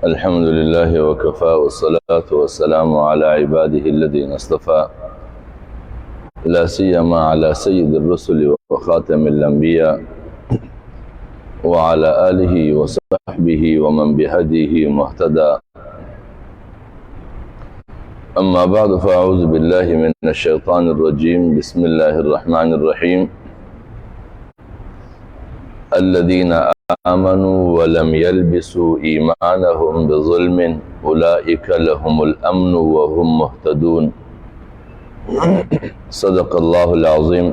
الحمد لله وكفى والصلاة والسلام على عباده الذين اصطفى لا سيما على سيد الرسل وخاتم الأنبياء وعلى آله وصحبه ومن بهديه مهتدى. أما بعد فأعوذ بالله من الشيطان الرجيم. بسم الله الرحمن الرحيم. الذين آمنوا ولم يلبسوا إيمانهم بظلم أولئك لهم الأمن وهم مهتدون. صدق اللہ العظیم.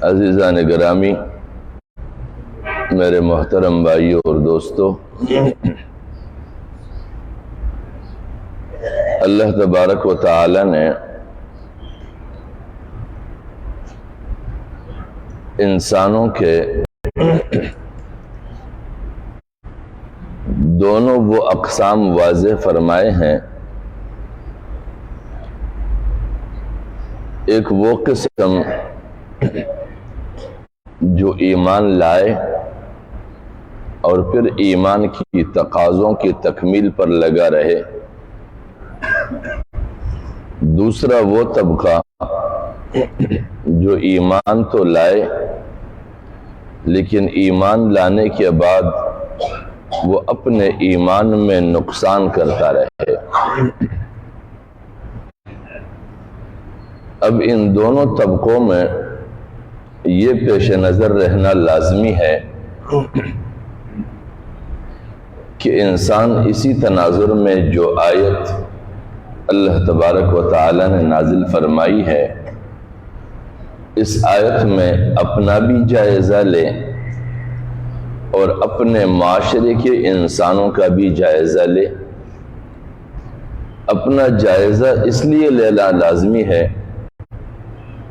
عزیزان گرامی، میرے محترم بھائیوں اور دوستو، اللہ تبارک و تعالی نے انسانوں کے دونوں وہ اقسام واضح فرمائے ہیں. ایک وہ قسم جو ایمان لائے اور پھر ایمان کی تقاضوں کی تکمیل پر لگا رہے. دوسرا وہ طبقہ جو ایمان تو لائے لیکن ایمان لانے کے بعد وہ اپنے ایمان میں نقصان کرتا رہے. اب ان دونوں طبقوں میں یہ پیش نظر رہنا لازمی ہے کہ انسان اسی تناظر میں جو آیت اللہ تبارک و تعالی نے نازل فرمائی ہے، اس آیت میں اپنا بھی جائزہ لے اور اپنے معاشرے کے انسانوں کا بھی جائزہ لے. اپنا جائزہ اس لیے لینا لازمی ہے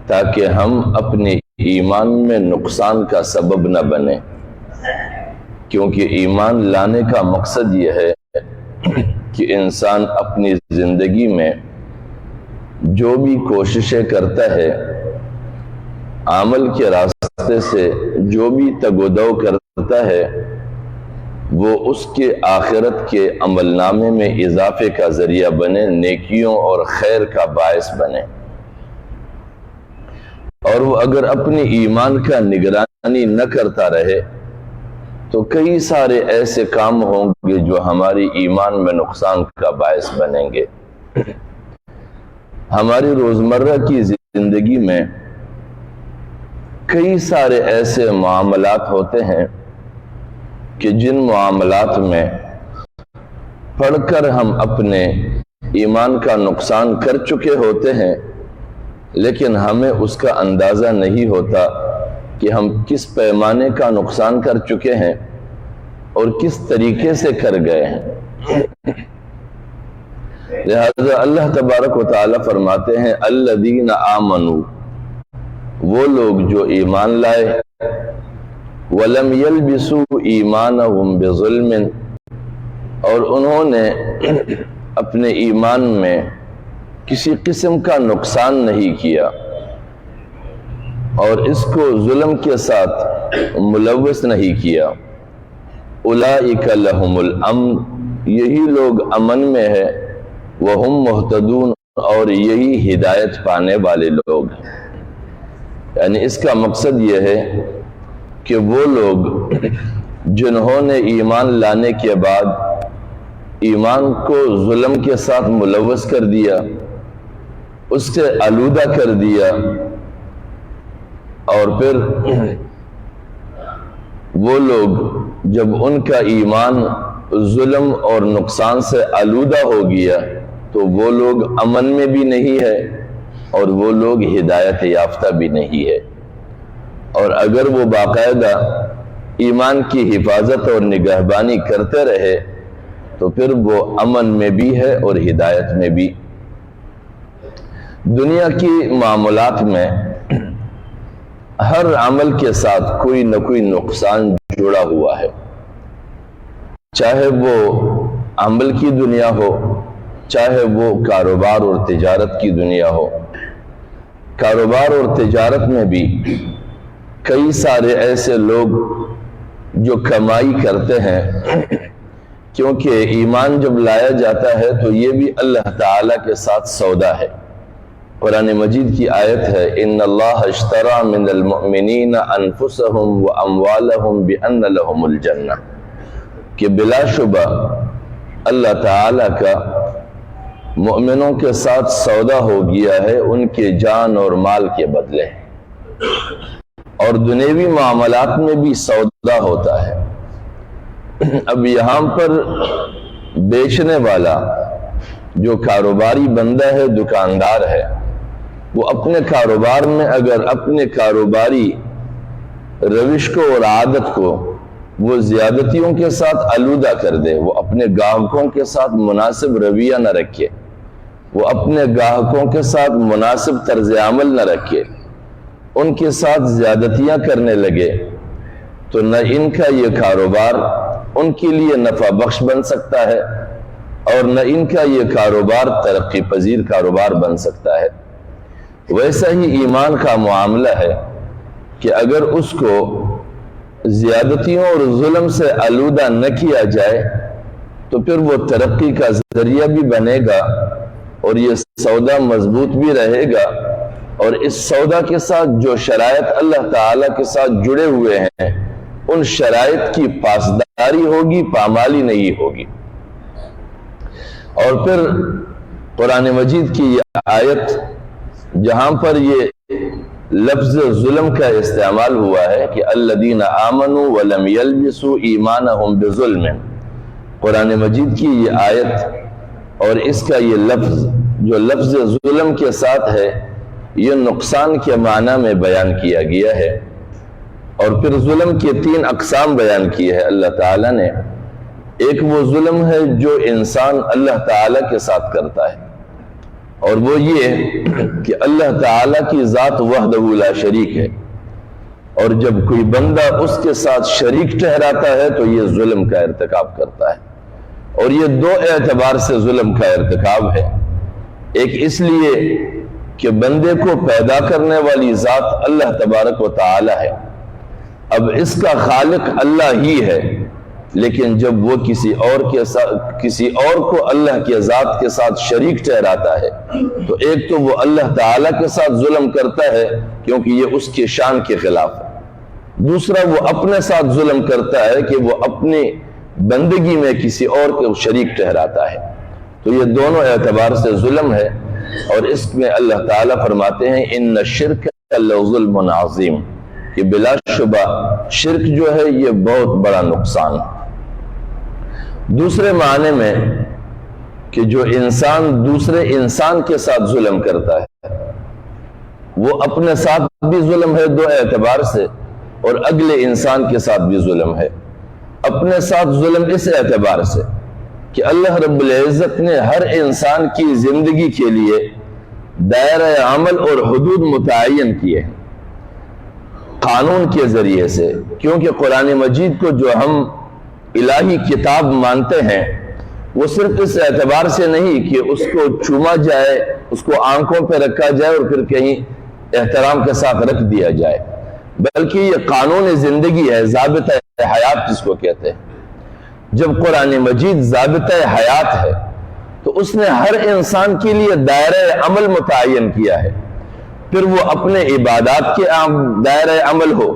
تاکہ ہم اپنے ایمان میں نقصان کا سبب نہ بنے، کیونکہ ایمان لانے کا مقصد یہ ہے کہ انسان اپنی زندگی میں جو بھی کوششیں کرتا ہے، عمل کے راستے سے جو بھی تگ و دو کرتا ہے، وہ اس کے آخرت کے عمل نامے میں اضافے کا ذریعہ بنے، نیکیوں اور خیر کا باعث بنے. اور وہ اگر اپنی ایمان کا نگرانی نہ کرتا رہے تو کئی سارے ایسے کام ہوں گے جو ہماری ایمان میں نقصان کا باعث بنیں گے. ہماری روزمرہ کی زندگی میں کئی سارے ایسے معاملات ہوتے ہیں کہ جن معاملات میں پڑھ کر ہم اپنے ایمان کا نقصان کر چکے ہوتے ہیں، لیکن ہمیں اس کا اندازہ نہیں ہوتا کہ ہم کس پیمانے کا نقصان کر چکے ہیں اور کس طریقے سے کر گئے ہیں. لہذا اللہ تبارک و تعالی فرماتے ہیں الذین آمنوا، وہ لوگ جو ایمان لائے، وَلَمْ يَلْبِسُوا إِيمَانَهُمْ بِظُلْمٍ، اور انہوں نے اپنے ایمان میں کسی قسم کا نقصان نہیں کیا اور اس کو ظلم کے ساتھ ملوث نہیں کیا. أُولَئِكَ لَهُمُ الْأَمْنُ، یہی لوگ امن میں ہے، وَهُمْ مُهْتَدُونَ، اور یہی ہدایت پانے والے لوگ ہیں. یعنی اس کا مقصد یہ ہے کہ وہ لوگ جنہوں نے ایمان لانے کے بعد ایمان کو ظلم کے ساتھ ملوث کر دیا، اس سے آلودہ کر دیا، اور پھر وہ لوگ جب ان کا ایمان ظلم اور نقصان سے آلودہ ہو گیا تو وہ لوگ امن میں بھی نہیں ہے اور وہ لوگ ہدایت یافتہ بھی نہیں ہے. اور اگر وہ باقاعدہ ایمان کی حفاظت اور نگہبانی کرتے رہے تو پھر وہ امن میں بھی ہے اور ہدایت میں بھی. دنیا کی معاملات میں ہر عمل کے ساتھ کوئی نہ کوئی نقصان جڑا ہوا ہے، چاہے وہ عمل کی دنیا ہو، چاہے وہ کاروبار اور تجارت کی دنیا ہو. کاروبار اور تجارت میں بھی کئی سارے ایسے لوگ جو کمائی کرتے ہیں، کیونکہ ایمان جب لایا جاتا ہے تو یہ بھی اللہ تعالیٰ کے ساتھ سودا ہے۔ قرآن مجید کی آیت ہے ان اللہ اشترى من المؤمنین انفسهم واموالهم بان لهم الجنہ، کہ بلا شبہ اللہ تعالیٰ کا مؤمنوں کے ساتھ سودا ہو گیا ہے ان کے جان اور مال کے بدلے، اور دنیوی معاملات میں بھی سودا ہوتا ہے۔ اب یہاں پر بیچنے والا جو کاروباری بندہ ہے، دکاندار ہے، وہ اپنے کاروبار میں اگر اپنے کاروباری روش کو اور عادت کو وہ زیادتیوں کے ساتھ آلودہ کر دے، وہ اپنے گاہکوں کے ساتھ مناسب رویہ نہ رکھے، وہ اپنے گاہکوں کے ساتھ مناسب طرز عمل نہ رکھے، ان کے ساتھ زیادتیاں کرنے لگے، تو نہ ان کا یہ کاروبار ان کے لیے نفع بخش بن سکتا ہے، اور نہ ان کا یہ کاروبار ترقی پذیر کاروبار بن سکتا ہے۔ ویسا ہی ایمان کا معاملہ ہے کہ اگر اس کو زیادتیوں اور ظلم سے آلودہ نہ کیا جائے تو پھر وہ ترقی کا ذریعہ بھی بنے گا، اور یہ سودا مضبوط بھی رہے گا، اور اس سودا کے ساتھ جو شرائط اللہ تعالیٰ کے ساتھ جڑے ہوئے ہیں ان شرائط کی پاسداری ہوگی، پامالی نہیں ہوگی۔ اور پھر قرآن مجید کی یہ آیت جہاں پر یہ لفظ ظلم کا استعمال ہوا ہے کہ الذین آمنوا ولم یلبسوا ایمانہم بظلم، قرآن مجید کی یہ آیت اور اس کا یہ لفظ جو لفظ ظلم کے ساتھ ہے یہ نقصان کے معنی میں بیان کیا گیا ہے، اور پھر ظلم کے 3 اقسام بیان کی ہے اللہ تعالیٰ نے۔ ایک وہ ظلم ہے جو انسان اللہ تعالیٰ کے ساتھ کرتا ہے، اور وہ یہ کہ اللہ تعالیٰ کی ذات وحدہ لا شریک ہے، اور جب کوئی بندہ اس کے ساتھ شریک ٹھہراتا ہے تو یہ ظلم کا ارتکاب کرتا ہے، اور یہ 2 اعتبار سے ظلم کا ارتکاب ہے۔ ایک اس لیے کہ بندے کو پیدا کرنے والی ذات اللہ تبارک و تعالی ہے، اب اس کا خالق اللہ ہی ہے، لیکن جب وہ کسی اور کو اللہ کے ذات کے ساتھ شریک ٹھہراتا ہے تو ایک تو وہ اللہ تعالیٰ کے ساتھ ظلم کرتا ہے کیونکہ یہ اس کے شان کے خلاف ہے، دوسرا وہ اپنے ساتھ ظلم کرتا ہے کہ وہ اپنی بندگی میں کسی اور کو شریک ٹھہراتا ہے، تو یہ دونوں اعتبار سے ظلم ہے۔ اور اس میں اللہ تعالیٰ فرماتے ہیں ان الشرک لظلم عظیم، کہ بلا شبہ شرک جو ہے یہ بہت بڑا نقصان ہے۔ دوسرے معنی میں کہ جو انسان دوسرے انسان کے ساتھ ظلم کرتا ہے وہ اپنے ساتھ بھی ظلم ہے 2 اعتبار سے، اور اگلے انسان کے ساتھ بھی ظلم ہے۔ اپنے ساتھ ظلم اس اعتبار سے کہ اللہ رب العزت نے ہر انسان کی زندگی کے لیے دائرہ عمل اور حدود متعین کیے ہیں قانون کے ذریعے سے، کیونکہ قرآن مجید کو جو ہم الہی کتاب مانتے ہیں وہ صرف اس اعتبار سے نہیں کہ اس کو چوما جائے، اس کو آنکھوں پہ رکھا جائے اور پھر کہیں احترام کے ساتھ رکھ دیا جائے، بلکہ یہ قانون زندگی ہے، ضابطہ حیات جس کو کہتے ہیں۔ جب قرآن مجید ضابطہ حیات ہے تو اس نے ہر انسان کے لیے دائرہ عمل متعین کیا ہے، پھر وہ اپنے عبادات کے دائرہ عمل ہو،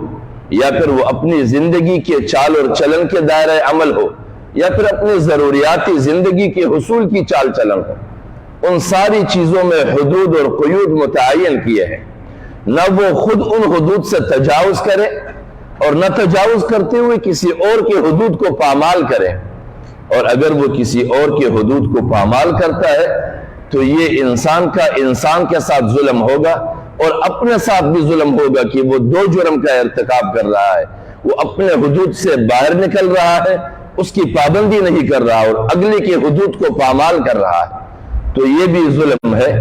یا پھر وہ اپنی زندگی کے چال اور چلن کے دائرہ عمل ہو، یا پھر اپنی ضروریاتی زندگی کے حصول کی چال چلن ہو، ان ساری چیزوں میں حدود اور قیود متعین کیے ہیں، نہ وہ خود ان حدود سے تجاوز کرے اور نہ تجاوز کرتے ہوئے کسی اور کے حدود کو پامال کرے، اور اگر وہ کسی اور کے حدود کو پامال کرتا ہے تو یہ انسان کا انسان کے ساتھ ظلم ہوگا، اور اپنے ساتھ بھی ظلم ہوگا کہ وہ 2 جرم کا ارتکاب کر رہا ہے، وہ اپنے حدود سے باہر نکل رہا ہے، اس کی پابندی نہیں کر رہا اور اگلے کے حدود کو پامال کر رہا ہے، تو یہ بھی ظلم ہے۔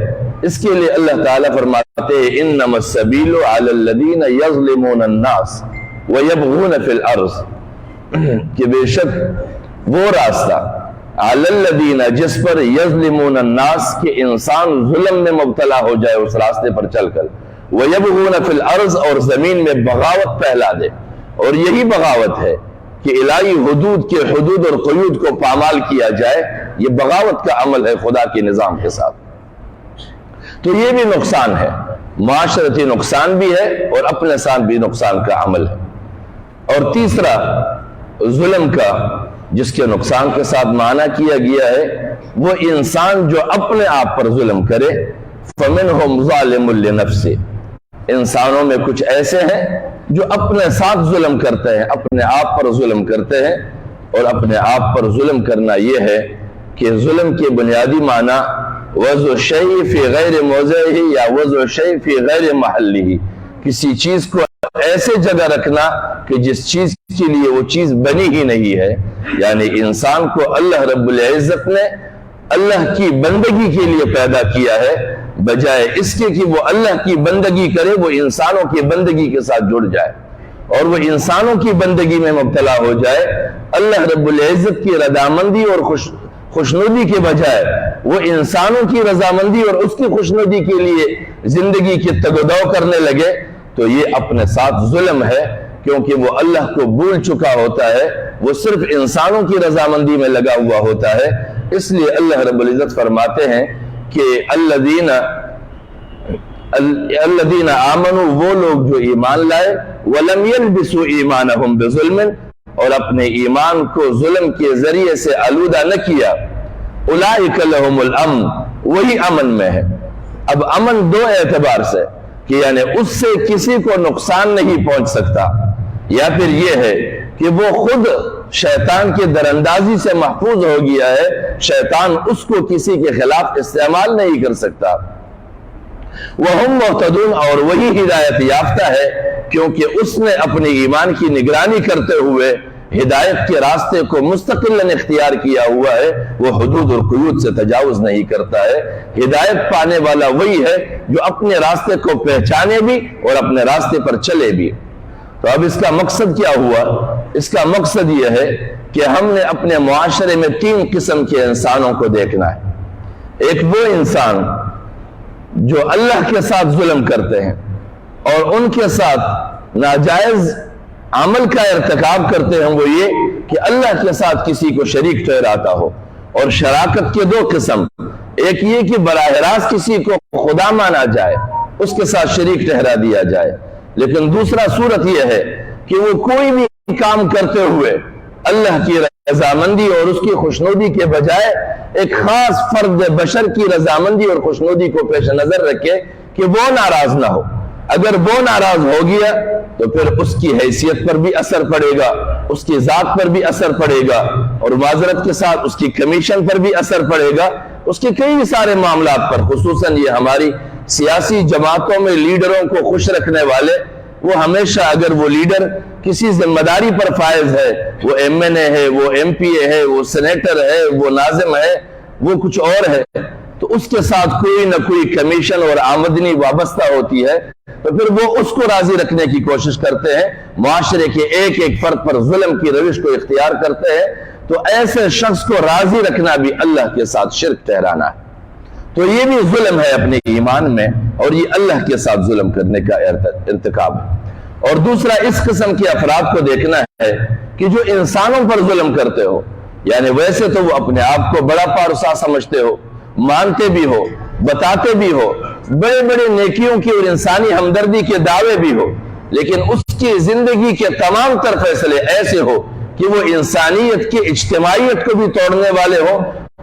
اس کے لیے اللہ تعالیٰ فرماتے ہیں انما السبیل علی الذین یظلمون الناس ویبغون فی الارض، کہ بے شک وہ راستہ علی الذین جس پر یظلمون الناس کہ انسان ظلم میں مبتلا ہو جائے اس راستے پر چل کر، ویبغون فی الارض اور زمین میں بغاوت پھیلا دے، اور یہی بغاوت ہے کہ الہی حدود کے حدود اور قیود کو پامال کیا جائے، یہ بغاوت کا عمل ہے خدا کے نظام کے ساتھ۔ تو یہ بھی نقصان ہے، معاشرتی نقصان بھی ہے اور اپنے ساتھ بھی نقصان کا عمل ہے۔ اور تیسرا ظلم کا جس کے نقصان کے ساتھ معنی کیا گیا ہے، وہ انسان جو اپنے آپ پر ظلم کرے، فَمِنْهُمْ ظَالِمٌ لِنَفْسِهِ، انسانوں میں کچھ ایسے ہیں جو اپنے ساتھ ظلم کرتے ہیں، اپنے آپ پر ظلم کرتے ہیں۔ اور اپنے آپ پر ظلم کرنا یہ ہے کہ ظلم کے بنیادی معنی وضع شیء فی غیر موضعہ یا وضع شیء فی غیر محلہ، کسی چیز کو ایسے جگہ رکھنا کہ جس چیز کے لیے وہ چیز بنی ہی نہیں ہے۔ یعنی انسان کو اللہ رب العزت نے اللہ کی بندگی کے لیے پیدا کیا ہے، بجائے اس کے کہ وہ اللہ کی بندگی کرے وہ انسانوں کی بندگی کے ساتھ جڑ جائے اور وہ انسانوں کی بندگی میں مبتلا ہو جائے۔ اللہ رب العزت کی رضامندی اور خوشنودی کے بجائے وہ انسانوں کی رضامندی اور اس کی خوشنودی کے لیے زندگی کی تگ و دو کرنے لگے، تو یہ اپنے ساتھ ظلم ہے، کیونکہ وہ اللہ کو بھول چکا ہوتا ہے، وہ صرف انسانوں کی رضامندی میں لگا ہوا ہوتا ہے۔ اس لیے اللہ رب العزت فرماتے ہیں کہ الذین آمنوا، وہ لوگ جو ایمان لائے، وَلَمْ يَلْبِسُوا إِيمَانَهُمْ بِظُلْمٍ، اور اپنے ایمان کو ظلم کے ذریعے سے آلودہ نہ کیا، أُولَئِكَ لَهُمُ الْأَمْنُ، وہی امن میں ہے۔ اب امن دو اعتبار سے کہ یعنی اس سے کسی کو نقصان نہیں پہنچ سکتا، یا پھر یہ ہے کہ وہ خود شیطان کی دراندازی سے محفوظ ہو گیا ہے، شیطان اس کو کسی کے خلاف استعمال نہیں کر سکتا۔ وَهُمْ مُهْتَدُونَ، اور وہی ہدایت یافتہ ہے کیونکہ اس نے اپنے ایمان کی نگرانی کرتے ہوئے ہدایت کے راستے کو مستقلاً اختیار کیا ہوا ہے، وہ حدود اور قیود سے تجاوز نہیں کرتا ہے۔ ہدایت پانے والا وہی ہے جو اپنے راستے کو پہچانے بھی اور اپنے راستے پر چلے بھی۔ تو اب اس کا مقصد کیا ہوا؟ اس کا مقصد یہ ہے کہ ہم نے اپنے معاشرے میں تین قسم کے انسانوں کو دیکھنا ہے۔ ایک وہ انسان جو اللہ کے ساتھ ظلم کرتے ہیں اور ان کے ساتھ ناجائز عمل کا ارتکاب کرتے ہیں، وہ یہ کہ اللہ کے ساتھ کسی کو شریک ٹھہراتا ہو۔ اور شراکت کے دو قسم، ایک یہ کہ براہ راست کسی کو خدا مانا جائے، اس کے ساتھ شریک ٹھہرا دیا جائے، لیکن دوسرا صورت یہ ہے کہ وہ کوئی بھی کام کرتے ہوئے اللہ کی رضامندی اور اس کی خوشنودی کے بجائے ایک خاص فرد بشر کی رضامندی اور خوشنودی کو پیش نظر رکھے کہ وہ ناراض نہ ہو۔ اگر وہ ناراض ہو گیا تو پھر اس کی حیثیت پر بھی اثر پڑے گا، اس کی ذات پر بھی اثر پڑے گا، اور معذرت کے ساتھ اس کی کمیشن پر بھی اثر پڑے گا، اس کے کئی سارے معاملات پر۔ خصوصاً یہ ہماری سیاسی جماعتوں میں لیڈروں کو خوش رکھنے والے، وہ ہمیشہ اگر وہ لیڈر کسی ذمہ داری پر فائز ہے، وہ ایم این اے ہے، وہ ایم پی اے ہے، وہ سینیٹر ہے، وہ ناظم ہے، وہ کچھ اور ہے، تو اس کے ساتھ کوئی نہ کوئی کمیشن اور آمدنی وابستہ ہوتی ہے، تو پھر وہ اس کو راضی رکھنے کی کوشش کرتے ہیں، معاشرے کے ایک ایک فرد پر ظلم کی روش کو اختیار کرتے ہیں۔ تو ایسے شخص کو راضی رکھنا بھی اللہ کے ساتھ شرک ٹھہرانا ہے۔ تو یہ بھی ظلم ہے اپنے ایمان میں، اور یہ اللہ کے ساتھ ظلم کرنے کا ارتکاب ہے۔ اور دوسرا اس قسم کے افراد کو دیکھنا ہے کہ جو انسانوں پر ظلم کرتے ہو، یعنی ویسے تو وہ اپنے آپ کو بڑا پارسا سمجھتے ہو، مانتے بھی ہو، بتاتے بھی ہو، بڑے بڑے نیکیوں کی اور انسانی ہمدردی کے دعوے بھی ہو، لیکن اس کی زندگی کے تمام تر فیصلے ایسے ہو کہ وہ انسانیت کی اجتماعیت کو بھی توڑنے والے ہو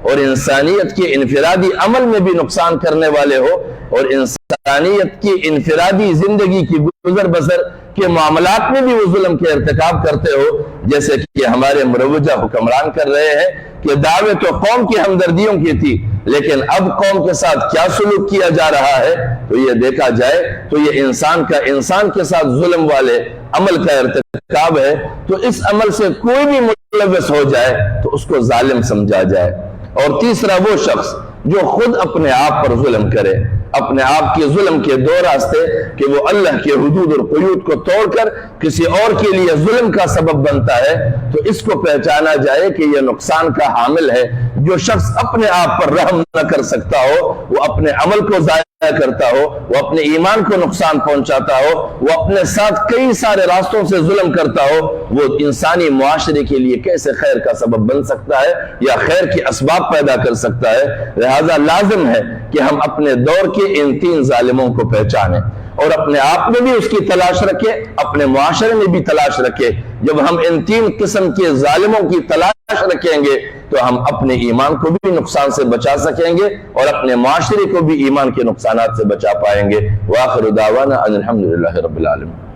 اور انسانیت کے انفرادی عمل میں بھی نقصان کرنے والے ہو، اور انسانیت کی انفرادی زندگی کی گزر بسر کے معاملات میں بھی وہ ظلم کے ارتکاب کرتے ہو، جیسے کہ ہمارے مروجہ حکمران کر رہے ہیں کہ دعوے تو قوم کی ہمدردیوں کی تھی، لیکن اب قوم کے ساتھ کیا سلوک کیا جا رہا ہے تو یہ دیکھا جائے تو یہ انسان کے ساتھ ظلم والے عمل کا ارتکاب ہے۔ تو اس عمل سے کوئی بھی ملوث ہو جائے تو اس کو ظالم سمجھا جائے۔ اور تیسرا وہ شخص جو خود اپنے آپ پر ظلم کرے، اپنے آپ کے ظلم کے دو راستے کہ وہ اللہ کے حدود اور قیود کو توڑ کر کسی اور کے لیے ظلم کا سبب بنتا ہے، تو اس کو پہچانا جائے کہ یہ نقصان کا حامل ہے۔ جو شخص اپنے آپ پر رحم نہ کر سکتا ہو، وہ اپنے عمل کو ضائع کرتا ہو، وہ اپنے ایمان کو نقصان پہنچاتا ہو، وہ اپنے ساتھ کئی سارے راستوں سے ظلم کرتا ہو، وہ انسانی معاشرے کے لیے کیسے خیر کا سبب بن سکتا ہے یا خیر کے اسباب پیدا کر سکتا ہے؟ لہذا لازم ہے کہ ہم اپنے دور کے ان 3 ظالموں کو پہچانیں اور اپنے آپ میں بھی اس کی تلاش رکھیں، اپنے معاشرے میں بھی تلاش رکھیں۔ جب ہم ان 3 قسم کے ظالموں کی تلاش رکھیں گے تو ہم اپنے ایمان کو بھی نقصان سے بچا سکیں گے اور اپنے معاشرے کو بھی ایمان کے نقصانات سے بچا پائیں گے۔ وآخر دعوانا ان الحمدللہ رب العالمین۔